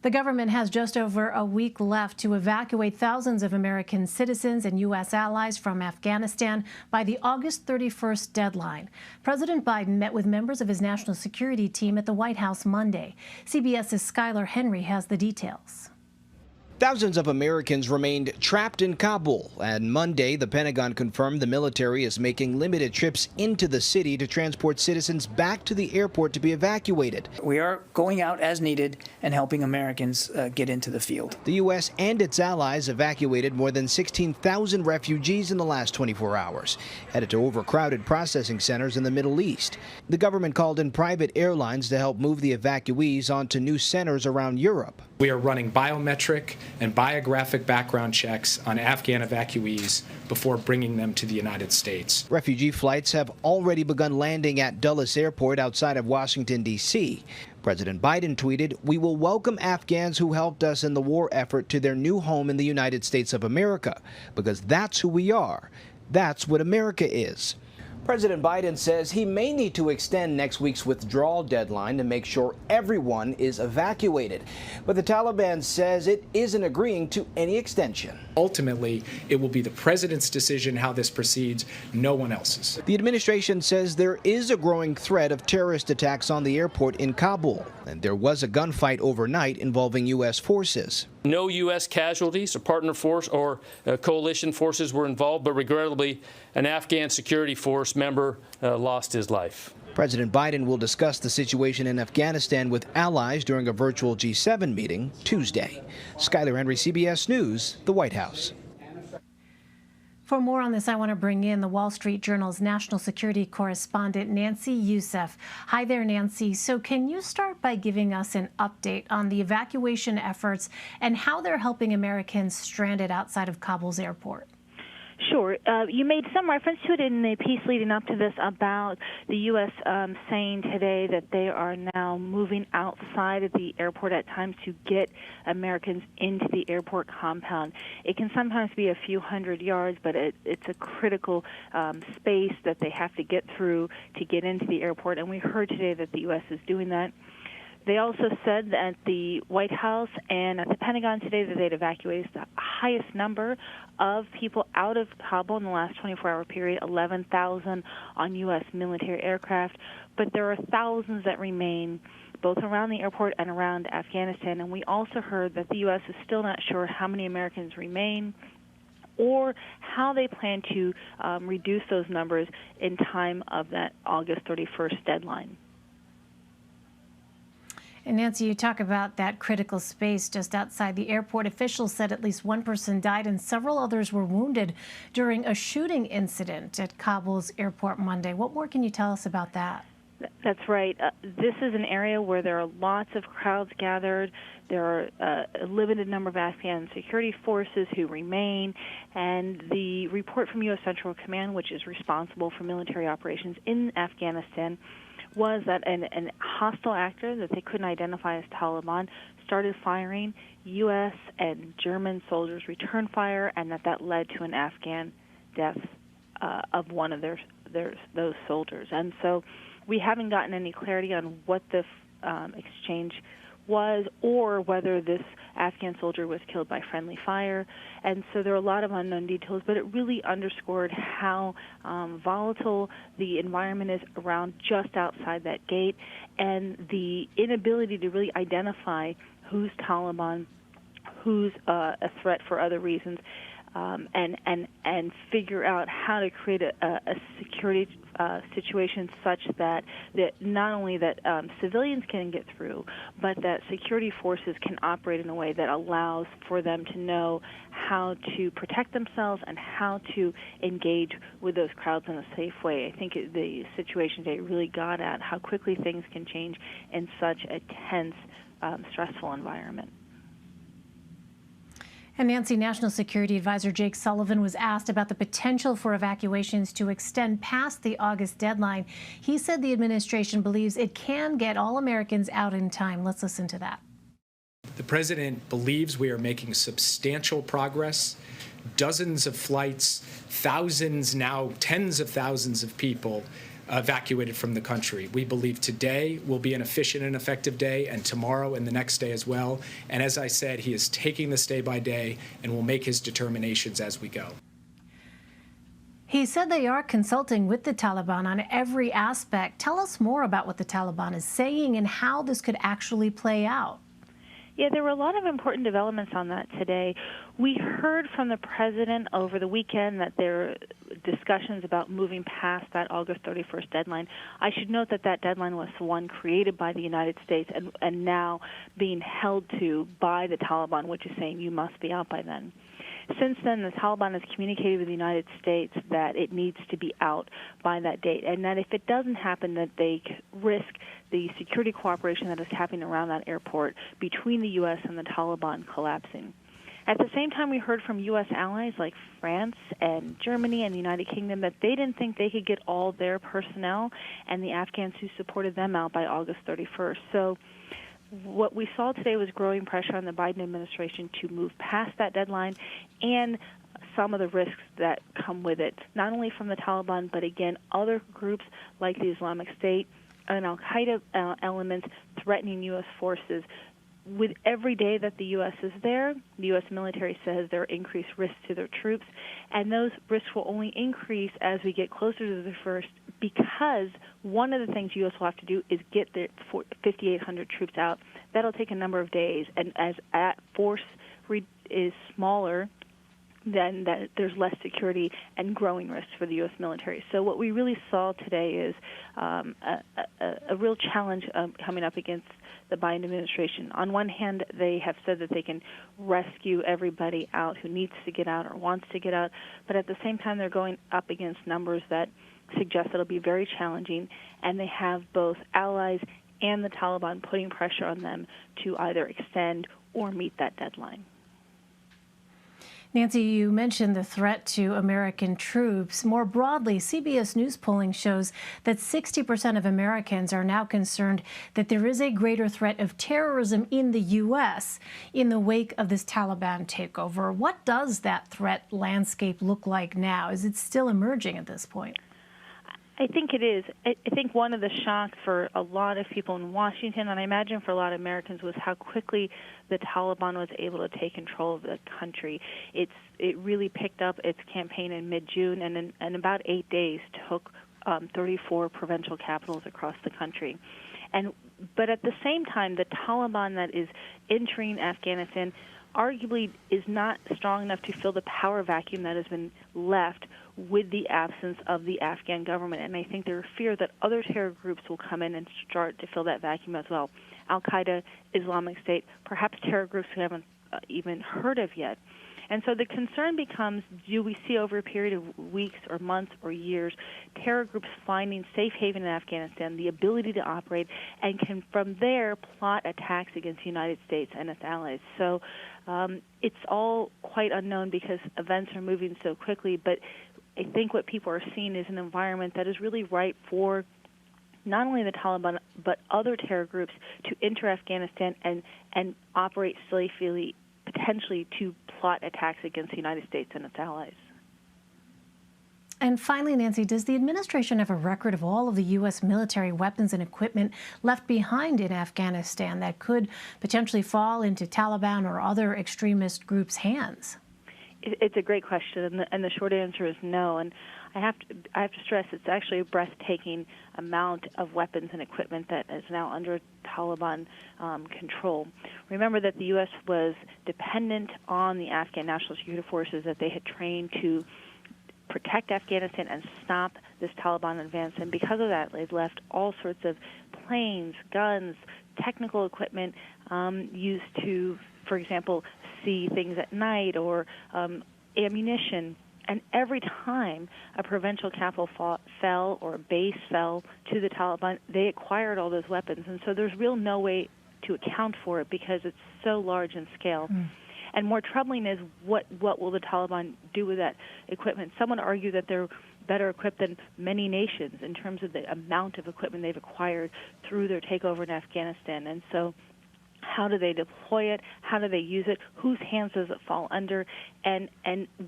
The government has just over a week left to evacuate thousands of American citizens and U.S. allies from Afghanistan by the August 31st deadline. President Biden met with members of his national security team at the White House Monday. CBS's Skylar Henry has the details. Thousands of Americans remained trapped in Kabul, and Monday the Pentagon confirmed the military is making limited trips into the city to transport citizens back to the airport to be evacuated. We are going out as needed and helping Americans get into the field. The U.S. and its allies evacuated more than 16,000 refugees in the last 24 hours, headed to overcrowded processing centers in the Middle East. The government called in private airlines to help move the evacuees onto new centers around Europe. We are running biometric and biographic background checks on Afghan evacuees before bringing them to the United States. Refugee flights have already begun landing at Dulles Airport outside of Washington, D.C. President Biden tweeted, "We will welcome Afghans who helped us in the war effort to their new home in the United States of America, because that's who we are. That's what America is." President Biden says he may need to extend next week's withdrawal deadline to make sure everyone is evacuated. But the Taliban says it isn't agreeing to any extension. Ultimately, it will be the president's decision how this proceeds, no one else's. The administration says there is a growing threat of terrorist attacks on the airport in Kabul, and there was a gunfight overnight involving U.S. forces. No U.S. casualties, a partner force or coalition forces were involved, but regrettably, an Afghan security force member lost his life. President Biden will discuss the situation in Afghanistan with allies during a virtual G7 meeting Tuesday. Skylar Henry, CBS News, the White House. For more on this, I want to bring in the Wall Street Journal's national security correspondent, Nancy Youssef. Hi there, Nancy. So can you start by giving us an update on the evacuation efforts and how they're helping Americans stranded outside of Kabul's airport? Sure. You made some reference to it in the piece leading up to this about the U.S. Saying today that they are now moving outside of the airport at times to get Americans into the airport compound. It can sometimes be a few hundred yards, but it's a critical space that they have to get through to get into the airport, and we heard today that the U.S. is doing that. They also said at the White House and at the Pentagon today that they'd evacuated the highest number of people out of Kabul in the last 24-hour period, 11,000 on U.S. military aircraft. But there are thousands that remain both around the airport and around Afghanistan. And we also heard that the U.S. is still not sure how many Americans remain or how they plan to reduce those numbers in time of that August 31st deadline. And Nancy, you talk about that critical space just outside the airport. Officials said at least one person died and several others were wounded during a shooting incident at Kabul's airport Monday. What more can you tell us about that? That's right. This is an area where there are lots of crowds gathered. There are a limited number of Afghan security forces who remain. And the report from U.S. Central Command, which is responsible for military operations in Afghanistan, was that an hostile actor that they couldn't identify as Taliban started firing. U.S. and German soldiers returned fire, and that led to an Afghan death of one of those soldiers. And so we haven't gotten any clarity on what the exchange was or whether this Afghan soldier was killed by friendly fire. And so there are a lot of unknown details, but it really underscored how volatile the environment is around just outside that gate and the inability to really identify who's Taliban, who's a threat for other reasons, and figure out how to create a security situation such that not only that civilians can get through, but that security forces can operate in a way that allows for them to know how to protect themselves and how to engage with those crowds in a safe way. I think the situation today really got at how quickly things can change in such a tense, stressful environment. And Nancy, National Security Advisor Jake Sullivan was asked about the potential for evacuations to extend past the August deadline. He said the administration believes it can get all Americans out in time. Let's listen to that. The president believes we are making substantial progress. Dozens of flights, thousands, now tens of thousands of people evacuated from the country. We believe today will be an efficient and effective day, and tomorrow and the next day as well. And as I said, he is taking this day by day and will make his determinations as we go. He said they are consulting with the Taliban on every aspect. Tell us more about what the Taliban is saying and how this could actually play out. Yeah, there were a lot of important developments on that today. We heard from the president over the weekend that there are discussions about moving past that August 31st deadline. I should note that that deadline was the one created by the United States and now being held to by the Taliban, which is saying you must be out by then. Since then, the Taliban has communicated with the United States that it needs to be out by that date, and that if it doesn't happen, that they risk the security cooperation that is happening around that airport between the U.S. and the Taliban collapsing. At the same time, we heard from U.S. allies like France and Germany and the United Kingdom that they didn't think they could get all their personnel and the Afghans who supported them out by August 31st. So what we saw today was growing pressure on the Biden administration to move past that deadline and some of the risks that come with it, not only from the Taliban, but again, other groups like the Islamic State and al-Qaeda elements threatening U.S. forces. With every day that the U.S. is there, the U.S. military says there are increased risks to their troops, and those risks will only increase as we get closer to the first, because one of the things U.S. will have to do is get the 5,800 troops out. That'll take a number of days, and as that force is smaller, then that there's less security and growing risks for the U.S. military. So what we really saw today is a real challenge coming up against the Biden administration. On one hand, they have said that they can rescue everybody out who needs to get out or wants to get out, but at the same time, they're going up against numbers that suggest it'll be very challenging, and they have both allies and the Taliban putting pressure on them to either extend or meet that deadline. Nancy, you mentioned the threat to American troops. More broadly, CBS News polling shows that 60% of Americans are now concerned that there is a greater threat of terrorism in the U.S. in the wake of this Taliban takeover. What does that threat landscape look like now? Is it still emerging at this point? I think it is. I think one of the shocks for a lot of people in Washington, and I imagine for a lot of Americans, was how quickly the Taliban was able to take control of the country. It really picked up its campaign in mid-June, and in about 8 days took 34 provincial capitals across the country. But at the same time, the Taliban that is entering Afghanistan arguably is not strong enough to fill the power vacuum that has been left with the absence of the Afghan government. And I think there are fear that other terror groups will come in and start to fill that vacuum as well. Al-Qaeda, Islamic State, perhaps terror groups we haven't even heard of yet. And so the concern becomes, do we see over a period of weeks or months or years terror groups finding safe haven in Afghanistan, the ability to operate, and can from there plot attacks against the United States and its allies? So it's all quite unknown because events are moving so quickly, but I think what people are seeing is an environment that is really ripe for not only the Taliban but other terror groups to enter Afghanistan and operate safely, potentially to plot attacks against the United States and its allies. And finally, Nancy, does the administration have a record of all of the U.S. military weapons and equipment left behind in Afghanistan that could potentially fall into Taliban or other extremist groups' hands? It's a great question, and the short answer is no. And I have to stress it's actually a breathtaking amount of weapons and equipment that is now under Taliban control. Remember that the U.S. was dependent on the Afghan National Security Forces that they had trained to protect Afghanistan and stop this Taliban advance. And because of that, they've left all sorts of planes, guns, technical equipment used to, for example, see things at night or ammunition. And every time a provincial capital fell or a base fell to the Taliban, they acquired all those weapons. And so there's real no way to account for it because it's so large in scale. And more troubling is what will the Taliban do with that equipment? Some would argue that they're better equipped than many nations in terms of the amount of equipment they've acquired through their takeover in Afghanistan. And so How do they deploy it? How do they use it? Whose hands does it fall under? And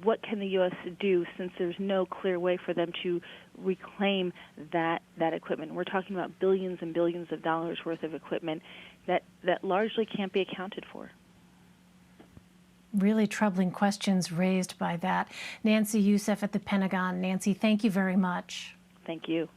what can the U.S. do, since there's no clear way for them to reclaim that equipment? We're talking about billions and billions of dollars worth of equipment that largely can't be accounted for. Really troubling questions raised by that. Nancy Youssef at the Pentagon. Nancy, thank you very much. Thank you.